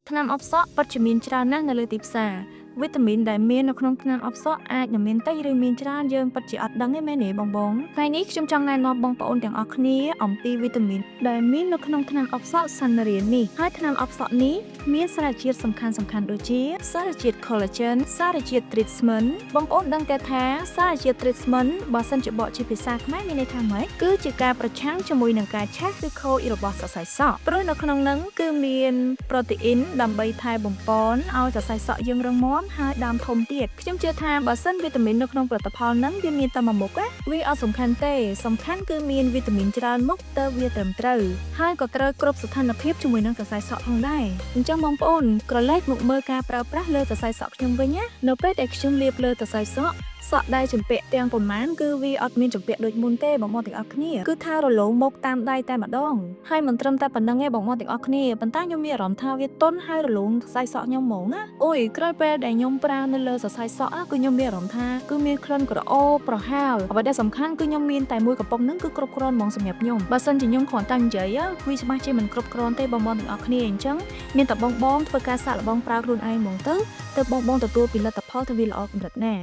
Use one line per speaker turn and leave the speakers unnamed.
ថ្នាំអបសក់ពិតជាមានច្រើនណាស់នៅលើទីផ្សារវីតាមីនដែលមាននៅក្នុងថ្នាំអបសក់អាចនឹងមានតិចឬមានច្រើនយើងពិតជាអត់ដឹងទេមែនទេបងថ្ងៃនេះខ្ញុំចង់ណែនាំបងប្អូនទាំងអស់គ្នាអំពីវីតាមីនដែលមាននៅក្នុងថ្នាំអបសក់សាន់រៀននេះហើយថ្នាំអបសក់នេះមានសារជាតិសំខាន់ដូចជាសារជាតិ collagen សារជាតិ treatment បងប្អូនដឹងទេថាសារជាតិ treatment បើសិនជាបកជាភាសាខ្មែរមានន័យថាម៉េចគឺជាការប្រឆាំងជាមួយនឹងការឆេះឬខូចរបស់សរសៃសក់ព្រោះនៅក្នុងហ្នឹងគឺមានប្រូតេអ៊ីនដើម្បីថែបំប៉នឲ្យសរសៃសក់យើងរឹងមាំហើយដើមធំទៀតខ្ញុំជឿថាបើសិនវីតាមីននៅក្នុងផលិតផលហ្នឹងវាមានតែមួយមុខណាវាអត់សំខាន់ទេសំខាន់គឺមានវីតាមីនច្រើនមុខទៅវាត្រឹមត្រូវហើយក៏ត្រូវគ្រប់ស្ថានភាពជាមួយនឹងសរសៃសក់ផងដែរអញ្ចឹងបងប្អូនក្រឡេកមកមើលការប្រើប្រាស់លើសរសៃសក់ខ្ញុំវិញណានៅពេលដែលខ្ញុំលាបលើសរសៃសក់សក់ដែលចម្ពាក់ទាំងប៉ុន្មានគឺវាអត់មានចម្ពាក់ដូចមុនទេបងប្អូនទាំងអស់គ្នាគឺថារលោងមកតាមដៃតែម្ដងហើយមិនត្រឹមតែប៉ុណ្្នឹងទេបងប្អូនទាំងអស់គ្នាប៉ុន្តែខ្ញុំមានអារម្មណ៍ថាវាទន់ហើយរលោងសរសៃសក់ខ្ញុំហ្មងណាអូយក្រោយពេលដែលខ្ញុំប្រើនៅលើសរសៃសក់គឺខ្ញុំមានអារម្មណ៍ថាគឺមានក្លិនក្រអូបប្រហើលអ្វីដែលសំខាន់គឺខ្ញុំមានតែមួយកំប៉ុងហ្នឹងគឺគ្រប់គ្រាន់ហ្មងសម្រាប់ខ្ញុំបើសិនជាខ្ញុំគ្រាន់តែនិយាយវាច្បាស់ជាមិនគ្រប់គ្រាន់ទេបងប្អូនទាំងអស់គ្នាអញ្ចឹងមានតែបងធ្វើការសាកល្បងប្រើខ្លួនឯងហ្មងទៅបងទទួលពីលទ្ធផលទៅវាល្អកម្រិតណា